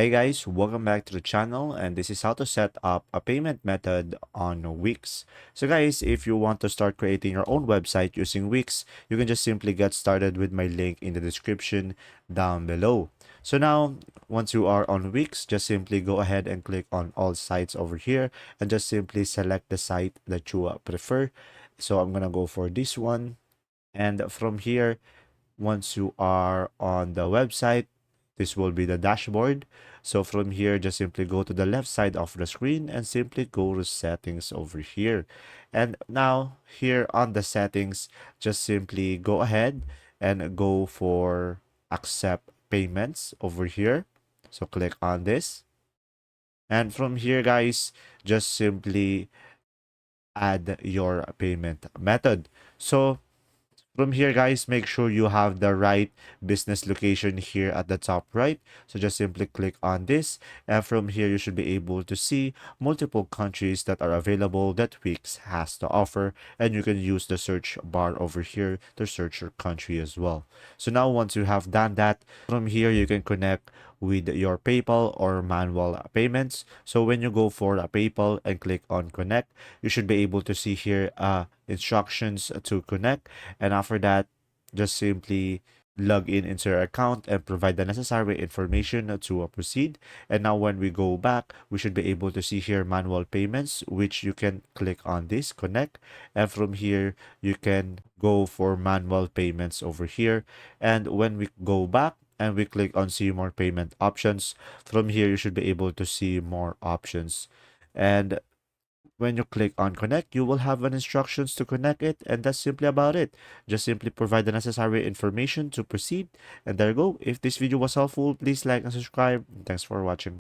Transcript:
Hey guys, welcome back to the channel, and this is how to set up a payment method on Wix. So guys, if you want to start creating your own website using Wix, you can just simply get started with my link in the description down below. So now, once you are on Wix, just simply go ahead and click on all sites over here and just simply select the site that you prefer. So I'm gonna go for this one, and from here, once you are on the website, this will be the dashboard. So from here, just simply go to the left side of the screen and simply go to settings over here. And now here on the settings, just simply go ahead and go for accept payments over here. So click on this. And from here, guys, just simply add your payment method. So from here, guys, make sure you have the right business location here at the top right. So just simply click on this. And from here, you should be able to see multiple countries that are available that Wix has to offer. And you can use the search bar over here to search your country as well. So now once you have done that, from here, you can connect with your PayPal or manual payments. So when you go for a PayPal and click on connect, you should be able to see here instructions to connect, and after that, just simply log in into your account and provide the necessary information to proceed. And now when we go back, we should be able to see here manual payments, which you can click on this connect, and from here you can go for manual payments over here. And when we go back and we click on see more payment options, from here you should be able to see more options. And when you click on connect, you will have an instructions to connect it, and that's simply about it. Just simply provide the necessary information to proceed, and there you go. If this video was helpful, please like and subscribe. Thanks for watching.